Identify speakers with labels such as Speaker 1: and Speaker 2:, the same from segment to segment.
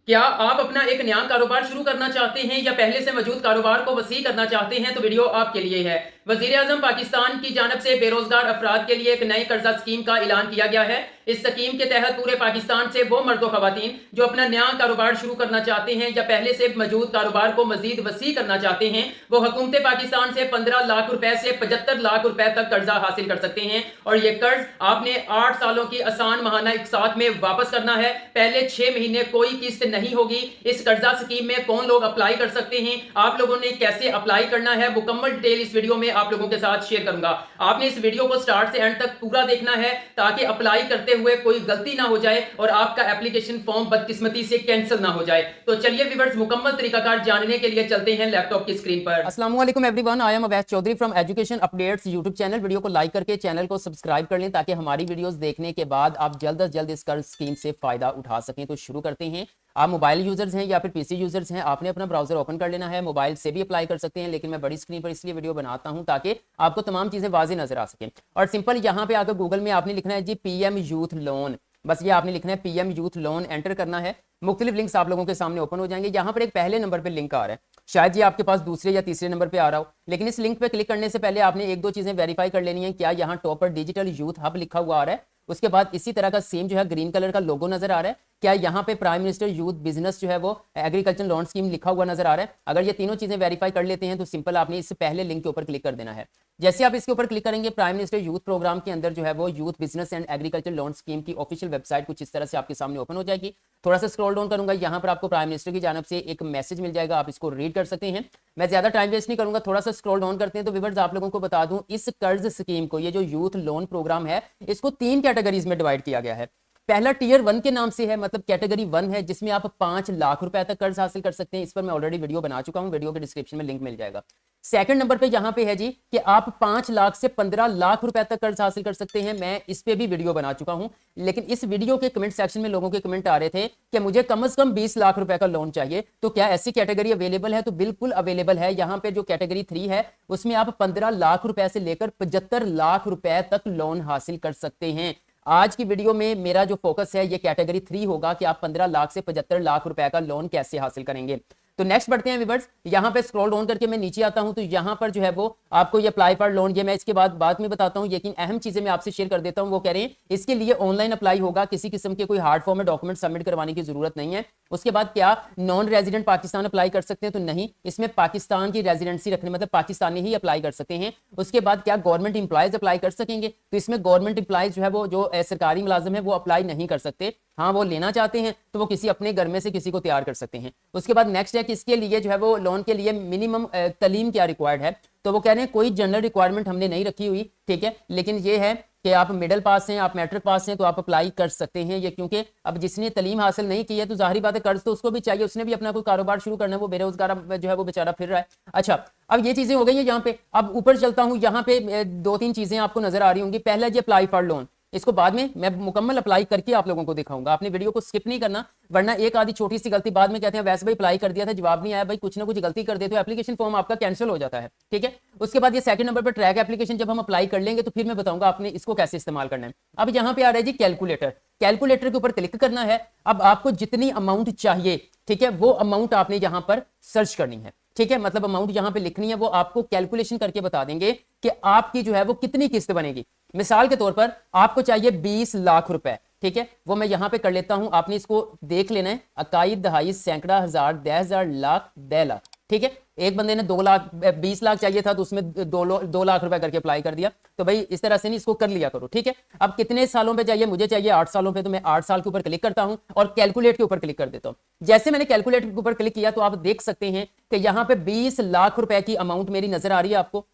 Speaker 1: क्या आप अपना एक नया कारोबार शुरू करना चाहते हैं या पहले से मौजूद कारोबार को वसी करना चाहते हैं तो वीडियो आपके लिए है। वजीर आजम पाकिस्तान की जानब से बेरोजगार अफराद के लिए एक नई कर्जा स्कीम का ऐलान किया गया है। इस स्कीम के तहत पूरे पाकिस्तान से वो मर्द खवातीन जो अपना नया कारोबार शुरू करना चाहते हैं या पहले से मौजूद कारोबार को मजीद वसी करना चाहते हैं वो हुकूमत पाकिस्तान से 15 लाख रुपए से 75 लाख रुपए तक कर्जा हासिल कर सकते हैं। और ये कर्ज आपने 8 सालों की आसान महाना इकसात में वापस करना है। पहले 6 महीने कोई किस्त नहीं होगी। इस कर्जा स्कीम में कौन लोग अप्लाई कर सकते हैं, आप लोगों ने कैसे अप्लाई करना है, मुकम्मल डिटेल इस वीडियो में आप लोगों के साथ शेयर करूंगा। आपने इस वीडियो को स्टार्ट से एंड तक पूरा देखना है ताकि अप्लाई करते हुए कोई गलती ना हो जाए और आपका एप्लीकेशन फॉर्म बदकिस्मती से कैंसिल ना हो जाए। तो चलिए व्यूअर्स, मुकम्मल तरीकाकार जानने के लिए चलते हैं लैपटॉप की स्क्रीन पर। अस्सलाम वालेकुम everyone, I am Awais Chaudhary from education updates YouTube channel. Video को लाइक करके चैनल को सब्सक्राइब कर लें ताकि हमारी वीडियोस देखने के बाद आप जल्द से जल्द इस कर्ज स्कीम से फायदा उठा सकें। तो शुरू करते हैं। आप मोबाइल यूजर्स हैं या फिर पीसी यूजर्स हैं, आपने अपना ब्राउजर ओपन कर लेना है। मोबाइल से भी अप्लाई कर सकते हैं, लेकिन मैं बड़ी स्क्रीन पर इसलिए वीडियो बनाता हूं ताकि आपको तमाम चीजें वाज़ेह नजर आ सकें। और सिंपल यहाँ पे आकर गूगल में आपने लिखना है जी पीएम यूथ लोन। बस ये आपने लिखना है पीएम यूथ लोन, एंटर करना है। मुख्तलिफ लिंक्स आप लोगों के सामने ओपन हो जाएंगे। यहाँ पर एक पहले नंबर पर लिंक आ रहा है, शायद ये आपके पास दूसरे या तीसरे नंबर पे आ रहा हो, लेकिन इस लिंक पे क्लिक करने से पहले आपने एक दो चीजें वेरीफाई कर लेनी है। क्या यहाँ टॉप पर डिजिटल यूथ हब लिखा हुआ आ रहा है? उसके बाद इसी तरह का सेम जो है ग्रीन कलर का लोगो नजर आ रहा है? क्या यहाँ पे प्राइम मिनिस्टर यूथ बिजनेस जो है वो एग्रीकल्चर लोन स्कीम लिखा हुआ नजर आ रहा है? अगर ये तीनों चीजें वेरीफाई कर लेते हैं तो सिंपल आपने इस पहले लिंक के ऊपर क्लिक कर देना है। जैसे आप इसके ऊपर क्लिक करेंगे, प्राइम मिनिस्टर यूथ प्रोग्राम के अंदर जो है वो youth business and agriculture loan scheme की ऑफिशियल वेबसाइट कुछ इस तरह से आपके सामने ओपन हो जाएगी। थोड़ा सा स्क्रॉल डाउन करूंगा, यहाँ पर आपको प्राइम मिनिस्टर की जानब से एक मैसेज मिल जाएगा, आप इसको रीड कर सकते हैं। मैं ज्यादा टाइम वेस्ट नहीं करूंगा, थोड़ा सा स्क्रॉल डाउन करते हैं। तो व्यूअर्स, आप लोगों को बता दूं, इस कर्ज स्कीम को, ये जो यूथ लोन प्रोग्राम है, इसको 3 कैटेगरीज में डिवाइड किया गया है। पहला टीयर 1 के नाम से है, मतलब कैटेगरी 1 है, जिसमें आप 5 लाख रुपए तक कर्ज हासिल कर सकते हैं। इस पर मैं ऑलरेडी वीडियो बना चुका हूं, वीडियो के डिस्क्रिप्शन में लिंक मिल जाएगा। सेकंड नंबर पे यहाँ पे है जी कि आप 5 लाख से 15 लाख रुपए तक कर्ज हासिल कर सकते हैं। मैं इस पे भी वीडियो बना चुका हूं, लेकिन इस वीडियो के कमेंट सेक्शन में लोगों के कमेंट आ रहे थे कि मुझे कम से कम 20 लाख रुपए का लोन चाहिए। तो क्या ऐसी कैटेगरी अवेलेबल है? तो बिल्कुल अवेलेबल है। यहाँ पे जो कैटेगरी 3 है उसमें आप 15 लाख रुपए से लेकर 75 लाख रुपए तक लोन हासिल कर सकते हैं। आज की वीडियो में मेरा जो फोकस है ये कैटेगरी 3 होगा कि आप 15 लाख से 75 लाख रुपए का लोन कैसे हासिल करेंगे। तो नेक्स्ट बढ़ते हैं व्यूअर्स, यहाँ पे स्क्रॉल डाउन करके मैं नीचे आता हूं तो यहाँ पर जो है वो आपको ये अप्लाई फॉर लोन, ये मैं इसके बाद में बताता हूं, लेकिन अहम चीजें मैं आपसे शेयर कर देता हूं। वो कह रहे हैं इसके लिए ऑनलाइन अप्लाई होगा, किसी किस्म के कोई हार्ड फॉर्म में डॉक्यूमेंट सबमिट करवाने की जरूरत नहीं है। उसके बाद क्या नॉन रेजिडेंट पाकिस्तान अप्लाई कर सकते हैं? तो नहीं, इसमें पाकिस्तान की रेजिडेंसी रखने, मतलब पाकिस्तानी ही अप्लाई कर सकते हैं। उसके बाद क्या गवर्नमेंट इंप्लॉयज अप्लाई कर सकेंगे? तो इसमें गवर्नमेंट इंप्लॉयज जो है वो जो सरकारी मुलाजिम है वो अप्लाई नहीं कर सकते। हाँ, वो लेना चाहते हैं तो वो किसी अपने घर में से किसी को तैयार कर सकते हैं। उसके बाद नेक्स्ट है कि इसके लिए जो है वो लोन के लिए मिनिमम तालीम क्या रिक्वायर्ड है? तो वो कह रहे हैं कोई जनरल रिक्वायरमेंट हमने नहीं रखी हुई, ठीक है, लेकिन ये है कि आप मिडिल पास हैं, आप मैट्रिक पास हैं तो आप अप्लाई कर सकते हैं। ये क्योंकि अब जिसने तालीम हासिल नहीं की है तो जाहिर बात है कर्ज तो उसको भी चाहिए, उसने भी अपना कोई कारोबार शुरू करना है, वो बेरोजगार जो है वो बेचारा फिर रहा है। अच्छा, अब ये चीजें हो गई है यहाँ पे। अब ऊपर चलता हूँ, यहाँ पे 2-3 चीजें आपको नजर आ रही होंगी। पहला जी अप्लाई फॉर लोन, इसको बाद में मैं मुकम्मल अप्लाई करके आप लोगों को दिखाऊंगा। आपने वीडियो को स्किप नहीं करना, वरना एक आधी छोटी सी गलती बाद में कहते हैं वैसे भाई अप्लाई कर दिया था जवाब नहीं आया, भाई कुछ ना कुछ गलती कर देते हो एप्लीकेशन फॉर्म आपका कैंसिल हो जाता है, ठीक है। उसके बाद ये सेकंड नंबर पर ट्रैक एप्लीकेशन, जब हम अप्लाई कर लेंगे तो फिर मैं बताऊंगा आपने इसको कैसे इस्तेमाल करना है। अब यहाँ पे आ रहा है जी कैलकुलेटर। कैलकुलेटर के ऊपर क्लिक करना है। अब आपको जितनी अमाउंट चाहिए, ठीक है, वो अमाउंट आपने यहाँ पर सर्च करनी है, ठीक है, मतलब अमाउंट यहाँ पे लिखनी है, वो आपको कैलकुलेशन करके बता देंगे कि आपकी जो है वो कितनी किस्त बनेगी। मिसाल के तौर पर आपको चाहिए 20 लाख रुपए, ठीक है, वो मैं यहाँ पे कर लेता हूं, आपने इसको देख लेना है। इकाई, दहाई, सैकड़ा, हजार, 10,000, लाख, 10 लाख, ठीक है। एक बंदे ने 2 लाख 20 लाख चाहिए था तो उसमें 2 लाख रुपए करके अप्लाई कर दिया। तो भाई इस तरह से नहीं, इसको कर लिया करो, ठीक है। अब कितने सालों पे चाहिए? मुझे चाहिए 8 सालों पे, तो मैं 8 साल के ऊपर क्लिक करता हूं और कैलकुलेट के ऊपर क्लिक कर देता हूं। जैसे मैंने कैलकुलेट के ऊपर क्लिक किया तो आप देख सकते हैं कि यहाँ पे 20 लाख रुपए की अमाउंट मेरी नजर आ रही है आपको।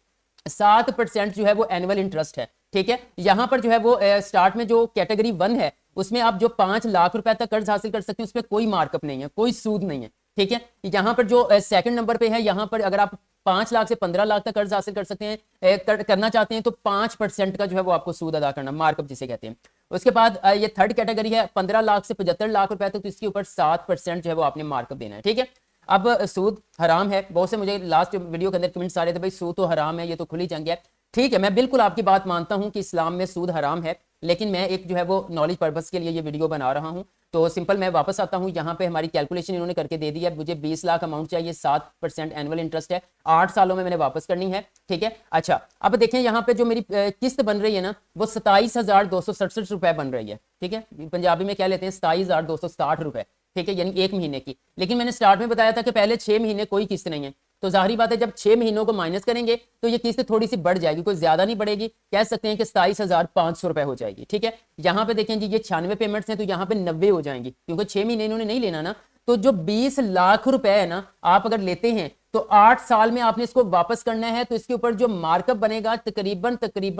Speaker 1: 7% जो है वो एनुअल इंटरेस्ट है, ठीक है। यहां पर जो है वो स्टार्ट में जो कैटेगरी 1 है उसमें आप जो 5 लाख रुपए तक कर्ज हासिल कर सकते हैं, उसमें कोई मार्कअप नहीं है, कोई सूद नहीं है, ठीक है। यहां पर जो सेकंड नंबर पे है, यहां पर अगर आप 5 लाख से 15 लाख तक कर्ज हासिल कर सकते हैं, करना चाहते हैं तो 5% का जो है वो आपको सूद अदा करना, मार्कअप जिसे कहते हैं। उसके बाद ये थर्ड कैटेगरी है 15 लाख से 75 लाख रुपए तक, तो इसके ऊपर 7% जो है वो आपने मार्कअप देना है, ठीक है। अब सूद हराम है, बहुत से मुझे लास्ट वीडियो के अंदर कमेंट्स आ रहे थे भाई सूद तो हराम है, ये तो खुली जंग है। ठीक है, मैं बिल्कुल आपकी बात मानता हूं कि इस्लाम में सूद हराम है, लेकिन मैं एक जो है वो नॉलेज पर्पस के लिए ये वीडियो बना रहा हूं।
Speaker 2: तो सिंपल मैं वापस आता हूं, यहाँ पे हमारी कैलकुलेशन इन्होंने करके दे दी है। मुझे 20 लाख अमाउंट चाहिए, 7% एनुअल इंटरेस्ट है, 8 सालों में मैंने वापस करनी है, ठीक है। अच्छा अब देखें यहाँ पे जो मेरी किस्त बन रही है ना वो 27,267 रुपए बन रही है, ठीक है। पंजाबी में क्या लेते हैं 27,260 रुपए, ठीक है, यानी 1 महीने की। लेकिन मैंने स्टार्ट में बताया था कि पहले 6 महीने कोई किस्त नहीं है, तो जाहिर बात है जब 6 महीनों को माइनस करेंगे तो ये किस्त थोड़ी सी बढ़ जाएगी, कोई ज्यादा नहीं बढ़ेगी, कह सकते हैं कि 27,500 रुपए हो जाएगी, ठीक है। यहाँ पे देखें जी ये 96 पेमेंट्स हैं तो यहाँ पे 90 हो जाएंगी, क्योंकि 6 महीने इन्होंने नहीं लेना ना। तो जो 20 लाख रुपए है ना आप अगर लेते हैं तो 8 साल में आपने इसको वापस करना है, तो इसके ऊपर जो मार्कअप बनेगा तकरीबन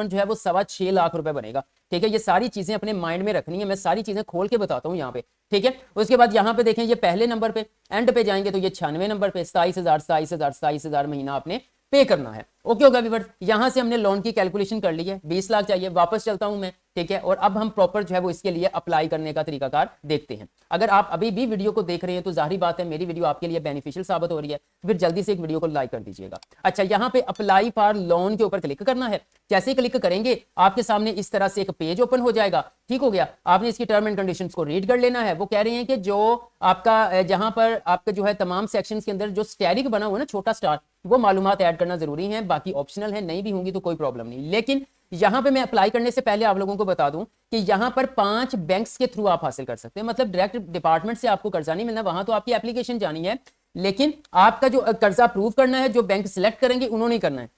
Speaker 2: जो है वो 6.25 लाख रुपए बनेगा, ठीक है। ये सारी चीजें अपने माइंड में रखनी है, मैं सारी चीजें खोल के बताता हूं यहाँ पे, ठीक है। उसके बाद यहाँ पे देखें ये पहले नंबर पे एंड पे जाएंगे तो ये 96 नंबर पे 27,000 महीना आपने पे करना है। ओके होगा व्यूअर्स, यहां से हमने लोन की कैलकुलेशन कर ली है, 20 लाख चाहिए। वापस चलता हूं मैं, ठीक है। और अब हम प्रॉपर जो है वो इसके लिए अप्लाई करने का तरीकाकार देखते हैं। अगर आप अभी भी वीडियो को देख रहे हैं तो जाहिर बात है मेरी वीडियो आपके लिए बेनिफिशियल साबित हो रही है, फिर जल्दी से एक वीडियो को लाइक कर दीजिएगा। अच्छा यहाँ पे अप्लाई फॉर लोन के ऊपर क्लिक करना है। जैसे ही क्लिक करेंगे आपके सामने इस तरह से एक पेज ओपन हो जाएगा, ठीक हो गया। आपने इसकी टर्म एंड कंडीशंस को रीड कर लेना है। वो कह रहे हैं कि जो आपका जहां पर आपका जो है तमाम सेक्शंस के अंदर जो स्टेरिक बना हुआ है ना छोटा स्टार, वो मालूमात ऐड करना जरूरी है, बाकी ऑप्शनल है, नहीं भी होंगी तो कोई प्रॉब्लम नहीं। लेकिन यहां पे मैं अप्लाई करने से पहले आप लोगों को बता दूं कि यहां पर 5 बैंक्स के थ्रू आप हासिल कर सकते हैं, मतलब डायरेक्ट डिपार्टमेंट से आपको कर्जा नहीं मिलना, वहां तो आपकी एप्लीकेशन जानी है, लेकिन आपका जो कर्जा अप्रूव करना है जो बैंक सिलेक्ट करेंगे उन्होंने करना है।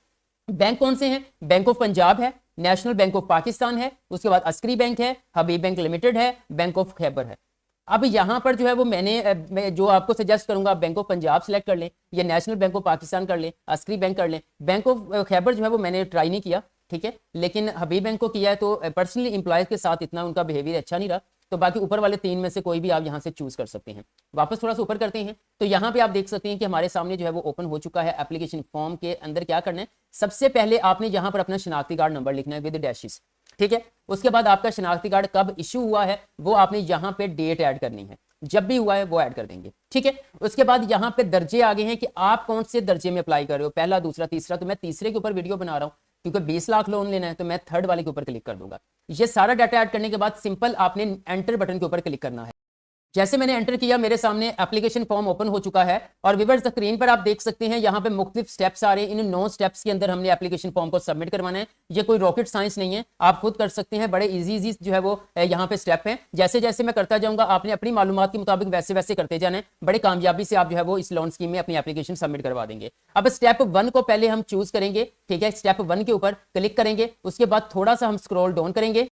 Speaker 2: बैंक कौन से हैं? बैंक ऑफ पंजाब है, नेशनल बैंक ऑफ पाकिस्तान है, उसके बाद अस्करी बैंक है, हबीब बैंक लिमिटेड है, बैंक ऑफ खैबर है। अब यहां पर जो है वो मैं जो आपको सजेस्ट करूंगा आप बैंक ऑफ पंजाब सेलेक्ट कर लें, या नेशनल बैंक ऑफ पाकिस्तान कर लें, अस्करी बैंक कर लें। बैंक ऑफ खैबर जो है वो मैंने ट्राई नहीं किया, ठीक है, लेकिन हबीब बैंक को किया है। तो पर्सनली एम्प्लॉयज के साथ इतना उनका बिहेवियर अच्छा नहीं रहा, तो बाकी ऊपर वाले 3 में से कोई भी आप यहाँ से चूज कर सकते हैं। वापस थोड़ा सा ऊपर करते हैं तो यहाँ पे आप देख सकते हैं कि हमारे सामने जो है वो ओपन हो चुका है। एप्लीकेशन फॉर्म के अंदर क्या करना है, सबसे पहले आपने यहाँ पर अपना शनाख्ती कार्ड नंबर लिखना है विद डैशेस, ठीक है। उसके बाद आपका शनाख्ती कार्ड कब इशू हुआ है वो आपने यहाँ पे डेट ऐड करनी है, जब भी हुआ है वो ऐड कर देंगे, ठीक है। उसके बाद यहाँ पे दर्जे आगे हैं कि आप कौन से दर्जे में अप्लाई कर रहे हो, पहला, दूसरा, तीसरा। तो मैं तीसरे के ऊपर वीडियो बना रहा हूँ क्योंकि 20 लाख लोन लेना है, तो मैं थर्ड वाले के ऊपर क्लिक कर दूंगा। ये सारा डाटा ऐड करने के बाद सिंपल आपने एंटर बटन के ऊपर क्लिक करना है। जैसे मैंने एंटर किया मेरे सामने एप्लीकेशन फॉर्म ओपन हो चुका है, और व्यूअर्स स्क्रीन पर आप देख सकते हैं यहाँ पे मुख्तलिफ स्टेप्स आ रहे हैं। इन 9 स्टेप्स के अंदर हमने एप्लीकेशन फॉर्म को सबमिट करवाना है। ये कोई रॉकेट साइंस नहीं है, आप खुद कर सकते हैं, बड़े इजी जो है वो यहाँ पे स्टेप हैं। जैसे जैसे मैं करता जाऊंगा आपने अपनी मालूमात के मुताबिक वैसे वैसे करते जाना है, बड़े कामयाबी से आप जो है वो इस लोन स्कीम में अपनी एप्लीकेशन सबमिट करवा देंगे। अब स्टेप 1 को पहले हम चूज करेंगे, ठीक है। स्टेप 1 के ऊपर क्लिक करेंगे, उसके बाद थोड़ा सा हम स्क्रॉल डाउन करेंगे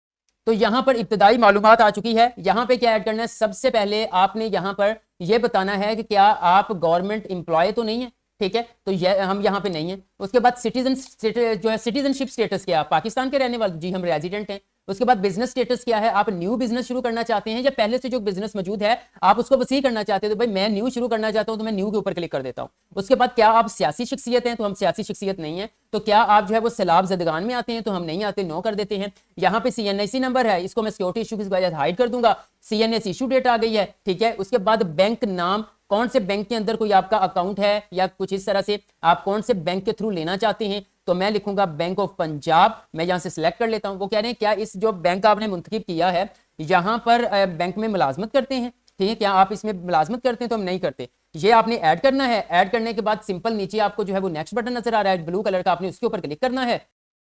Speaker 2: तो यहां पर इब्तदाई मालूमात आ चुकी है। यहां पे क्या ऐड करना है, सबसे पहले आपने यहां पर यह बताना है कि क्या आप गवर्नमेंट एम्प्लॉय तो नहीं है, ठीक है। तो हम यहां पे नहीं है। उसके बाद सिटीजनशिप स्टेटस क्या, पाकिस्तान के रहने वाले, जी हम रेजिडेंट हैं। उसके बाद बिजनेस स्टेटस क्या है, आप न्यू बिजनेस शुरू करना चाहते हैं या पहले से जो बिजनेस मौजूद है आप उसको वसी करना चाहते हैं। तो भाई मैं न्यू शुरू करना चाहता हूं तो मैं न्यू के ऊपर क्लिक कर देता हूं। उसके बाद क्या आप सियासी शख्सियत हैं, तो हम सियासी शख्सियत नहीं है। तो क्या आप जो है वो सैलाब ज़दगान में आते हैं, तो हम नहीं आते, नो कर देते हैं। यहाँ पे CNIC नंबर है, इसको मैं सिक्योरिटी इशू की वजह से हाइड कर दूंगा। CNS इशू डेट आ गई है, ठीक है। उसके बाद बैंक नाम, कौन से बैंक के अंदर कोई आपका अकाउंट है या कुछ इस तरह से आप कौन से बैंक के थ्रू लेना चाहते हैं, तो मैं लिखूंगा बैंक ऑफ पंजाब। मैं यहां से सिलेक्ट कर लेता हूं। वो कह रहे हैं क्या इस जो बैंक आपने मुंतखब किया है यहां पर बैंक में मुलाजमत करते हैं, ठीक है, क्या आप इसमें मुलाजमत करते हैं, तो हम नहीं करते। ये आपने ऐड करना है। ऐड करने के बाद सिंपल नीचे आपको जो है वो नेक्स्ट बटन नजर आ रहा है ब्लू कलर का, आपने उसके ऊपर क्लिक करना है।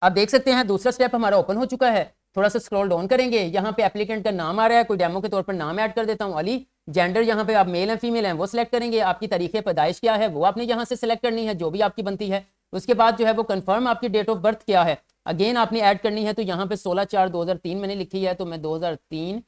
Speaker 2: आप देख सकते हैं दूसरा स्टेप हमारा ओपन हो चुका है। थोड़ा सा स्क्रॉल डाउन करेंगे, यहाँ पे एप्लीकेंट का नाम आ रहा है, कोई डेमो के तौर पर नाम ऐड कर देता हूँ अली। जेंडर यहाँ पे आप मेल हैं फीमेल हैं वो सिलेक्ट करेंगे। आपकी तारीख पैदाइश क्या है वो आपने यहाँ से सिलेक्ट करनी है, जो भी आपकी बनती है। उसके बाद जो है वो कंफर्म आपकी डेट ऑफ बर्थ क्या है, अगेन आपने ऐड करनी है। तो यहाँ पे 16/4/2003 मैंने लिखी है, तो मैं 2003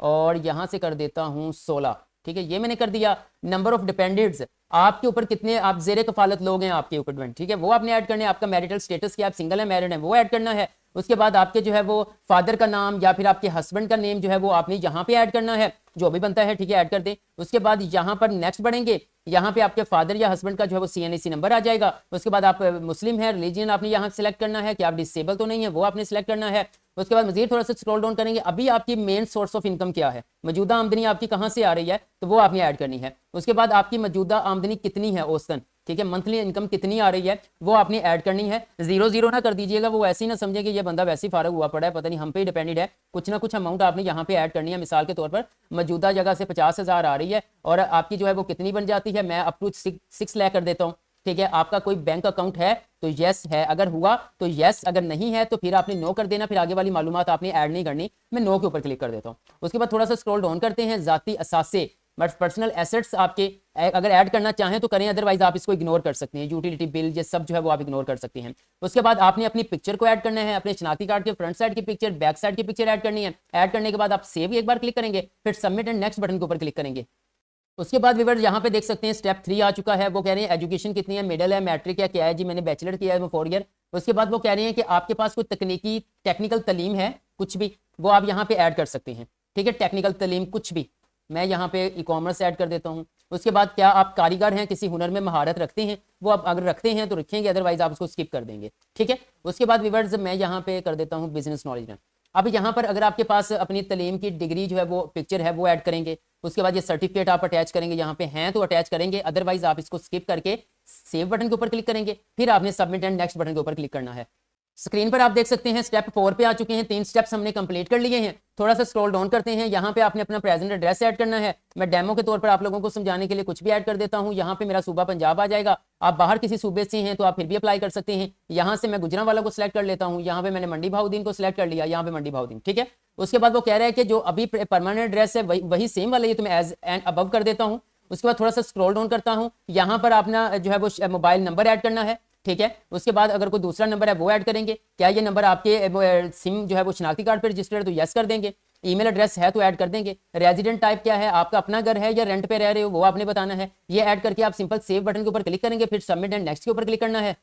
Speaker 2: और यहाँ से कर देता हूँ 16, ठीक है, ये मैंने कर दिया। नंबर ऑफ डिपेंडेंट्स, आपके ऊपर कितने आप जेर कफालत लोग हैं आपके ऊपर, ठीक है, वो आपने ऐड करने हैं। आपका मैरिटल स्टेटस क्या, आप सिंगल है मैरिड है, वो ऐड करना है। उसके बाद आपके जो है वो फादर का नाम या फिर आपके हस्बैंड का नेम जो है वो आपने यहाँ पे ऐड करना है, जो भी बनता है, ठीक है, ऐड कर दें। उसके बाद यहाँ पर नेक्स्ट बढ़ेंगे, यहाँ पे आपके फादर या हस्बैंड का जो है वो CNIC नंबर आ जाएगा। उसके बाद आप मुस्लिम है, रिलीजन आपने यहाँ सेलेक्ट करना है कि आप डिसेबल तो नहीं है, वो आपने सेलेक्ट करना है। उसके बाद मजीद थोड़ा सा स्क्रॉल डाउन करेंगे, अभी आपकी मेन सोर्स ऑफ इनकम क्या है, मौजूदा आमदनी आपकी कहाँ से आ रही है, तो वो आपने ऐड करनी है। उसके बाद आपकी मौजूदा आमदनी कितनी है औसतन, ठीक है, मंथली इनकम कितनी आ रही है वो आपने ऐड करनी है। 0 ना कर दीजिएगा, वो ऐसे ही ना समझे कि ये बंदा वैसे ही फारग हुआ पड़ा है, पता नहीं हम पे ही डिपेंडेड है। कुछ ना कुछ अमाउंट आपने यहाँ पे ऐड करनी है। मिसाल के तौर पर मौजूदा जगह से 50,000 आ रही है और आपकी जो है वो कितनी बन जाती है, मैं अप टू 6 लाख कर देता हूँ। ठीक है, आपका कोई बैंक अकाउंट है तो यस है, अगर हुआ तो यस, अगर नहीं है तो फिर आपने नो कर देना, फिर आगे वाली मालूमात आपने ऐड नहीं करनी। मैं नो के ऊपर क्लिक कर देता हूँ। उसके बाद थोड़ा सा स्क्रॉल डाउन करते हैं, जाती असासे पर्सनल एसेट्स आपके अगर ऐड करना चाहें तो करें, अदरवाइज आप इसको इग्नोर कर सकते हैं। यूटिलिटी बिल ये सब जो है वो आप इग्नोर कर सकते हैं। उसके बाद आपने अपनी पिक्चर को ऐड करना है, अपने शनाख्ती कार्ड के फ्रंट साइड की पिक्चर, बैक साइड की पिक्चर ऐड करनी है। ऐड करने के बाद आप सेव एक बार क्लिक करेंगे, फिर सबमिट एंड नेक्स्ट बटन के ऊपर क्लिक करेंगे। उसके बाद व्यूअर्स यहाँ पे देख सकते हैं स्टेप 3 आ चुका है। वो कह रहे हैं एजुकेशन कितनी है, मिडिल है, मैट्रिक है, क्या है जी, मैंने बैचलर किया है, वो 4 ईयर। उसके बाद वो कह रहे हैं कि आपके पास कोई तकनीकी टेक्निकल तालीम है, कुछ भी वो आप यहाँ पे ऐड कर सकते हैं। ठीक है, टेक्निकल तालीम कुछ भी, मैं यहाँ पे ई कॉमर्स ऐड कर देता हूँ। उसके बाद क्या आप कारीगर हैं, किसी हुनर में महारत रखते हैं, वो आप अगर रखते हैं तो रखेंगे, अदरवाइज आप उसको स्किप कर देंगे। ठीक है, उसके बाद व्यूअर्स मैं यहाँ पे कर देता हूँ बिजनेस नॉलेज में। अब यहाँ पर अगर आपके पास अपनी तालीम की डिग्री जो है वो पिक्चर है वो ऐड करेंगे। उसके बाद ये सर्टिफिकेट आप अटैच करेंगे, यहाँ पे हैं तो अटैच करेंगे, अदरवाइज आप इसको स्किप करके सेव बटन के ऊपर क्लिक करेंगे, फिर आपने सबमिट एंड नेक्स्ट बटन के ऊपर क्लिक करना है। स्क्रीन पर आप देख सकते हैं स्टेप 4 पे आ चुके हैं, 3 स्टेप्स हमने कंप्लीट कर लिए हैं। थोड़ा सा स्क्रॉल डाउन करते हैं, यहाँ पे आपने अपना प्रेजेंट एड्रेस ऐड करना है। मैं डेमो के तौर पर आप लोगों को समझाने के लिए कुछ भी ऐड कर देता हूँ। यहाँ पे मेरा सूबा पंजाब आ जाएगा, आप बाहर किसी सूबे से हैं तो आप फिर भी अप्लाई कर सकते हैं। यहाँ से मैं गुजरांवाला को सिलेक्ट कर लेता हूँ, यहाँ पे मैंने मंडी भाउद्दीन को सिलेक्ट कर लिया, यहाँ पे मंडी भाउद्दीन। ठीक है, उसके बाद वो कह रहा है कि जो अभी परमानेंट एड्रेस है वही सेम वाला, ये तो मैं एज एंड अबव कर देता हूँ। उसके बाद थोड़ा सा स्क्रॉल डाउन करता हूँ, यहाँ पर अपना जो है वो मोबाइल नंबर ऐड करना है। ठीक है, उसके बाद अगर कोई दूसरा नंबर है वो ऐड करेंगे। क्या ये नंबर आपके सिम जो है वो शनाख्ती कार्ड पर रजिस्टर्ड है तो यस कर देंगे। ईमेल एड्रेस है तो ऐड कर देंगे। रेजिडेंट टाइप क्या है, आपका अपना घर है या रेंट पे रह रहे हो, वो आपने बताना है। ये ऐड करके आप सिंपल सेव बटन के ऊपर क्लिक करेंगे, फिर सबमिट एंड नेक्स्ट के ऊपर क्लिक करना है।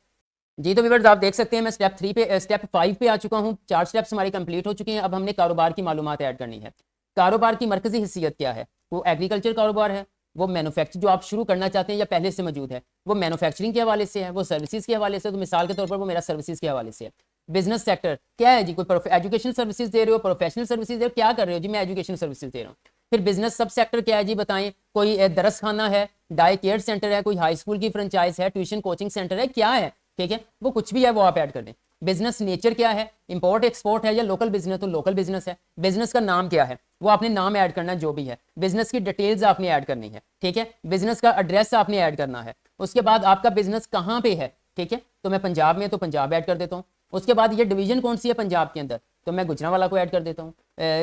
Speaker 2: जी तो व्यूअर्स आप देख सकते हैं मैं स्टेप 5 पे आ चुका हूँ। 4 स्टेप्स हमारी कंप्लीट हो चुके हैं। अब हमने कारोबार की मालूमात ऐड करनी है। कारोबार की मरकजी हिस्सियत क्या है, वो एग्रीकल्चर कारोबार है, वो मैन्युफैक्चर जो आप शुरू करना चाहते हैं या पहले से मौजूद है, वो मैन्युफैक्चरिंग के हवाले से है, वो सर्विसेज के हवाले से। तो मिसाल के तौर पर वो मेरा सर्विसेज के हवाले से है। बिजनेस सेक्टर क्या है जी, कोई एजुकेशनल सर्विसेज दे रहे हो, प्रोफेशनल सर्विसेज दे रहे हो, क्या कर रहे हो जी, मैं एजुकेशनल सर्विसेज दे रहा हूँ। फिर बिजनेस सब सेक्टर क्या है जी बताएं, कोई दरस खाना है, डाई केयर सेंटर है, कोई हाई स्कूल की फ्रेंचाइज है, ट्यूशन कोचिंग सेंटर है, क्या है। ठीक है, वो कुछ भी है वो आप ऐड कर दें। बिजनेस नेचर क्या है, इंपोर्ट एक्सपोर्ट है या लोकल बिजनेस, तो लोकल बिजनेस है। बिजनेस का नाम क्या है, वो आपने नाम ऐड करना है जो भी है। बिजनेस की डिटेल्स आपने ऐड करनी है। ठीक है, बिजनेस का एड्रेस आपने ऐड करना है। उसके बाद आपका बिजनेस कहाँ पे है, ठीक है, तो मैं पंजाब में तो पंजाब ऐड कर देता हूँ। उसके बाद ये डिवीजन कौन सी है पंजाब के अंदर, तो मैं गुजरांवाला को ऐड कर देता हूँ।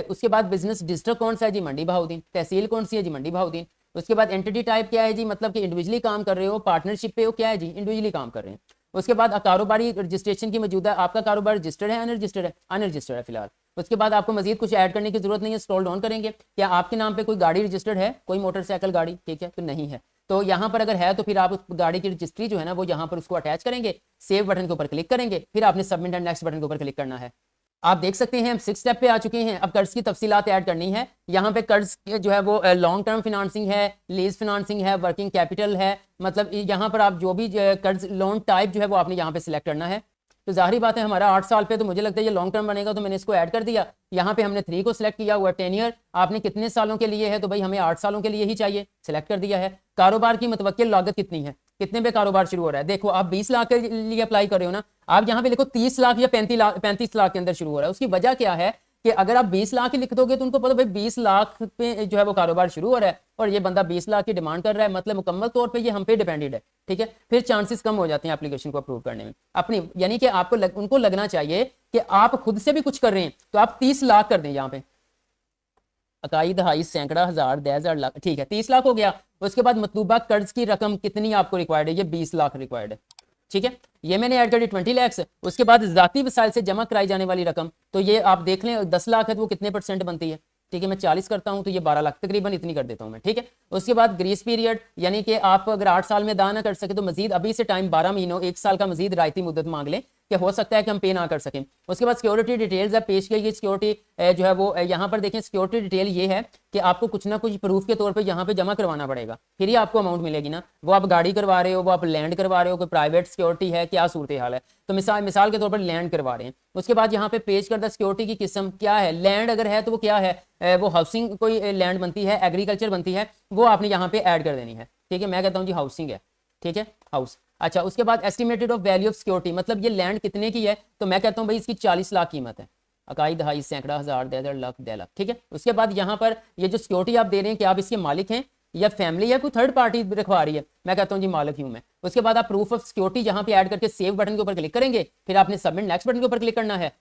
Speaker 2: उसके बाद बिजनेस डिस्ट्रिक्ट कौन सा है जी, मंडी भाउद्दीन। तहसील कौन सी है जी, मंडी भाउद्दीन। उसके बाद एंटिटी टाइप क्या है जी, मतलब कि इंडिविजुअली काम कर रहे हो, पार्टनरशिप पे हो, क्या है जी, इंडिविजुअली काम कर रहे हैं। उसके बाद कारोबारी रजिस्ट्रेशन की मौजूदा आपका कारोबार रजिस्टर्ड है अनरजिस्टर्ड है, अनरजिस्टर्ड है फिलहाल। उसके बाद आपको मजीद कुछ ऐड करने की जरूरत नहीं है। स्क्रॉल डाउन करेंगे, क्या आपके नाम पे कोई गाड़ी रजिस्टर्ड है, कोई मोटरसाइकिल गाड़ी, ठीक है, तो नहीं है। तो यहाँ पर अगर है तो फिर आप उस गाड़ी की रजिस्ट्री जो है ना वो यहाँ पर उसको अटैच करेंगे, सेव बटन के ऊपर क्लिक करेंगे, फिर आपने सबमिट एंड नेक्स्ट बटन के ऊपर क्लिक करना है। आप देख सकते हैं हम 6 स्टेप पे आ चुके हैं। अब कर्ज की तफसीलात ऐड करनी है। यहाँ पे कर्ज जो है वो लॉन्ग टर्म फिनांसिंग है, लीज फिनांसिंग है, वर्किंग कैपिटल है, मतलब यहाँ पर आप जो भी कर्ज लोन टाइप जो है वो आपने यहाँ पे सिलेक्ट करना है। तो जाहिर बात है हमारा 8 साल पे, तो मुझे लगता है ये लॉन्ग टर्म बनेगा, तो मैंने इसको ऐड कर दिया। यहाँ पे हमने 3 को सिलेक्ट किया हुआ। 10 ईयर आपने कितने सालों के लिए है, तो भाई हमें 8 सालों के लिए ही चाहिए, सिलेक्ट कर दिया है। कारोबार की मुतवक्किल लागत कितनी है, कितने पे कारोबार शुरू हो रहा है। देखो आप 20 लाख के लिए अप्लाई कर रहे हो ना, आप यहाँ पे देखो 30 लाख या 35 लाख के अंदर शुरू हो रहा है। उसकी वजह क्या है कि अगर आप 20 लाख ही लिख दोगे तो उनको पता भाई 20 लाख पे जो है वो कारोबार शुरू हो रहा है और ये बंदा 20 लाख की डिमांड कर रहा है, मतलब मुकम्मल तौर पे ये हम पे डिपेंडेड है। ठीक है, फिर चांसेस कम हो जाते हैं एप्लीकेशन को अप्रूव करने में अपनी, यानी कि आपको उनको लगना चाहिए कि आप खुद से भी कुछ कर रहे हैं, तो आप 30 लाख कर दें। यहाँ पे इकाई दहाई सैकड़ा हज़ार 10,000 लाख, ठीक है, 30 लाख हो गया। उसके बाद मतलूबा कर्ज की रकम कितनी आपको रिक्वायर्ड है, ये 20 लाख रिक्वायर्ड है। ठीक है, ये मैंने ऐड कर दी 20 लाख। उसके बाद जाती वसाइल से जमा कराई जाने वाली रकम, तो ये आप देख लें 10 लाख है तो वो कितने % बनती है। ठीक है, मैं 40 करता हूं तो ये 12 लाख तकरीबन इतनी कर देता हूं मैं। ठीक है, उसके बाद ग्रीस पीरियड, यानी कि आप अगर 8 साल में अदा ना कर सके तो मजीद अभी से टाइम 12 महीनों 1 साल का मजीद रायती मुद्दत मांग लें कि हो सकता है कि हम पे ना कर सकें। उसके बाद सिक्योरिटी डिटेल्स है पेश की गई। सिक्योरिटी जो है वो यहाँ पर देखें, सिक्योरिटी डिटेल ये है कि आपको कुछ ना कुछ प्रूफ के तौर पे यहाँ पे जमा करवाना पड़ेगा, फिर ही आपको अमाउंट मिलेगी ना। वो आप गाड़ी करवा रहे हो, वो आप लैंड करवा रहे हो, कोई प्राइवेट सिक्योरिटी है, क्या सूरत हाल है, तो मिसाल के तौर पर लैंड करवा रहे हैं। उसके बाद यहाँ पे पेश करदा सिक्योरिटी की किस्म क्या है, लैंड अगर है तो वो क्या है, वो हाउसिंग कोई लैंड बनती है, एग्रीकल्चर बनती है, वो आपने यहाँ पे ऐड कर देनी है। ठीक है, मैं कहता हूँ जी हाउसिंग है, ठीक है, हाउस। अच्छा, उसके बाद estimated of value of security, मतलब ये लैंड कितने की है, तो मैं कहता हूँ भाई इसकी 40 लाख कीमत है, इकाई दहाई सैकड़ा हज़ार 1000 लाख 10 लाख, ठीक है। उसके बाद यहाँ पर ये जो सिक्योरिटी आप दे रहे हैं कि आप इसके मालिक हैं या फैमिली या कोई थर्ड पार्टी रखवा रही है, मैं कहता हूँ जी मालिक ही हूँ मैं। उसके बाद आप प्रूफ ऑफ सिक्योरिटी यहाँ पे ऐड करके सेव बटन के ऊपर क्लिक करेंगे, फिर आपने सबमिट नेक्स्ट बटन के ऊपर क्लिक करना है।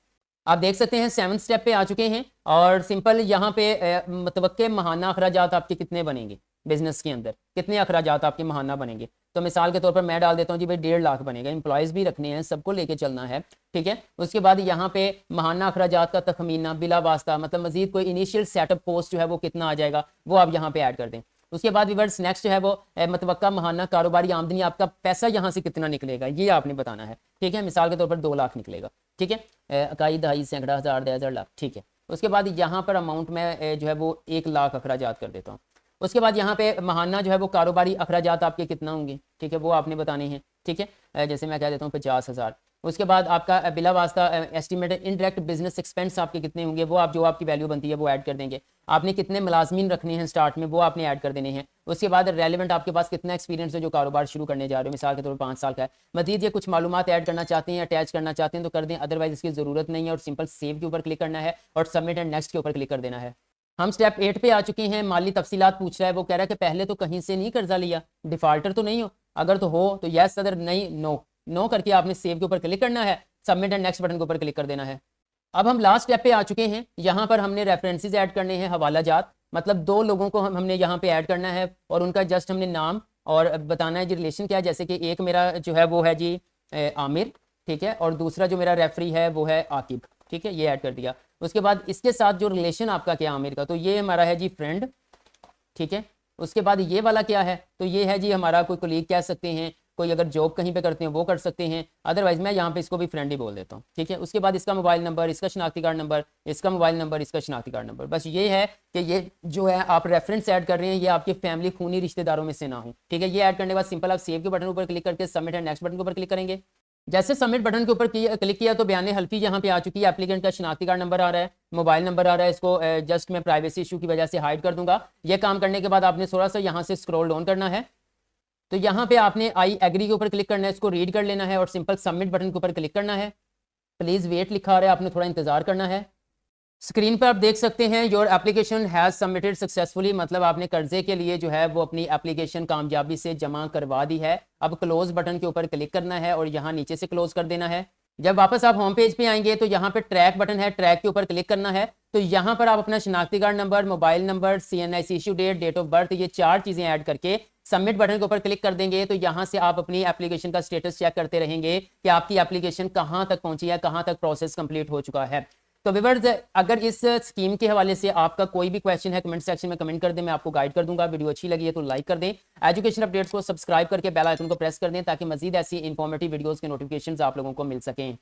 Speaker 2: आप देख सकते हैं 7 स्टेप पे आ चुके हैं और सिंपल यहाँ पे मतवक्के महाना अखराजात आपके कितने बनेंगे, बिजनेस के अंदर कितने अखराजात आपके महाना बनेंगे। तो मिसाल के तौर पर मैं डाल देता हूँ जी भाई 1.5 लाख बनेगा, एम्प्लॉयज़ भी रखने हैं, सबको लेके चलना है, ठीक है। उसके बाद यहाँ पे महाना अखराजात का तखमीना बिला वास्ता, मतलब मजीद कोई इनिशियल सेटअप कॉस्ट जो है वो कितना आ जाएगा, वो आप यहाँ पे ऐड कर दें। उसके बाद व्यूअर्स नेक्स्ट जो है वो मतवक्का महाना कारोबारी आमदनी, आपका पैसा यहाँ से कितना निकलेगा ये आपने बताना है, ठीक है। मिसाल के तौर पर 2 लाख निकलेगा, ठीक है, इकाई दहाई सैकड़ा हज़ार 10 लाख, ठीक है। उसके बाद यहाँ पर अमाउंट में जो है वो 1 लाख अखराजात कर देता हूँ। उसके बाद यहाँ पे महाना जो है वो कारोबारी अखराजात आपके कितना होंगे, ठीक है, वो आपने बताने हैं, ठीक है। जैसे मैं कह देता हूँ 50,000। उसके बाद आपका बिला वास्ता एस्टिमेटेड इनडायरेक्ट बिजनेस एक्सपेंस आपके कितने होंगे, वो आप जो आपकी वैल्यू बनती है वो ऐड कर देंगे। आपने कितने मुलाजमीन रखने हैं स्टार्ट में, वो आपने ऐड कर देने हैं। उसके बाद रेलिवेंट आपके पास कितना एक्सपीरियंस है जो कारोबार शुरू करने जा रहे हो, मिसाल के तौर पर 5 साल का है। मजीद ये कुछ मालूमात ऐड करना चाहते हैं, अटैच करना चाहते हैं तो कर दें, अदरवाइज इसकी ज़रूरत नहीं है। और सिंपल सेव के ऊपर क्लिक करना है और सबमिट एंड नेक्स्ट के ऊपर क्लिक कर देना है। हम स्टेप 8 पे आ चुके हैं। माली तफसीलात पूछ रहा है, वो कह रहा है कि पहले तो कहीं से नहीं कर्जा लिया, डिफॉल्टर तो नहीं हो, अगर तो हो तो यस, अगर नहीं नो। नो करके आपने सेव के ऊपर क्लिक करना है, सबमिट एंड नेक्स्ट बटन के ऊपर क्लिक कर देना है। अब हम लास्ट स्टेप पे आ चुके हैं। यहाँ पर हमने रेफरेंसेस ऐड करने हैं, हवाला जात, मतलब 2 लोगों को हमने यहाँ पे ऐड करना है और उनका जस्ट हमने नाम और बताना है जी रिलेशन क्या है। जैसे कि एक मेरा जो है वो है जी आमिर, ठीक है, और दूसरा जो मेरा रेफरी है वो है आकिब, ठीक है, ये ऐड कर दिया। उसके बाद इसके साथ जो रिलेशन आपका क्या आमिर का, तो ये हमारा है जी फ्रेंड, ठीक है। उसके बाद ये वाला क्या है, तो ये है जी हमारा कोई कोलीग कह सकते हैं, कोई अगर जॉब कहीं पे करते हैं वो कर सकते हैं, अदरवाइज मैं यहाँ पे इसको भी फ्रेंड ही बोल देता हूँ, ठीक है। उसके बाद इसका मोबाइल नंबर, इसका शनाख्ती कार्ड नंबर, इसका मोबाइल नंबर, इसका शनाख्ती कार्ड नंबर। बस ये है कि ये जो है आप रेफरेंस ऐड कर रहे हैं ये आपके फैमिली खूनी रिश्तेदारों में से ना हो, ठीक है। ये ऐड करने के बाद सिंपल आप सेव के बटन ऊपर क्लिक करके सबमिट एंड नेक्स्ट बटन के ऊपर क्लिक करेंगे। जैसे सबमिट बटन के ऊपर क्लिक किया तो बयान हल्फी यहाँ पे आ चुकी है। एप्लीकेंट का शनाख्ती कार्ड नंबर आ रहा है, मोबाइल नंबर आ रहा है, इसको जस्ट मैं प्राइवेसी इशू की वजह से हाइड कर दूंगा। ये काम करने के बाद आपने थोड़ा सा यहाँ से स्क्रॉल डाउन करना है, तो यहाँ पे आपने आई एग्री के ऊपर क्लिक करना है, इसको रीड कर लेना है और सिंपल सबमिट बटन के ऊपर क्लिक करना है। प्लीज़ वेट लिखा आ रहा है, आपने थोड़ा इंतजार करना है। स्क्रीन पर आप देख सकते हैं your application has submitted successfully, मतलब आपने कर्जे के लिए जो है वो अपनी एप्लीकेशन कामयाबी से जमा करवा दी है। अब क्लोज बटन के ऊपर क्लिक करना है और यहाँ नीचे से क्लोज कर देना है। जब वापस आप होम पेज पे आएंगे तो यहाँ पे ट्रैक बटन है, ट्रैक के ऊपर क्लिक करना है। तो यहाँ पर आप अपना शनाख्ती card number, mobile number, CNIC issue date, date of birth, ये 4 चीज़ें ऐड करके सबमिट बटन के ऊपर क्लिक कर देंगे। तो यहाँ से आप अपनी एप्लीकेशन का स्टेटस चेक करते रहेंगे कि आपकी एप्लीकेशन कहाँ तक पहुंची है, कहाँ तक प्रोसेस कंप्लीट हो चुका है। तो व्यूअर्स, अगर इस स्कीम के हवाले से आपका कोई भी क्वेश्चन है कमेंट सेक्शन में कमेंट कर दें, मैं आपको गाइड कर दूंगा। वीडियो अच्छी लगी है तो लाइक कर दें, एजुकेशन अपडेट्स को सब्सक्राइब करके बेल आइकन को प्रेस कर दें ताकि मजीद ऐसी इंफॉर्मेटिव वीडियोस के नोटिफिकेशंस आप लोगों को मिल सकें।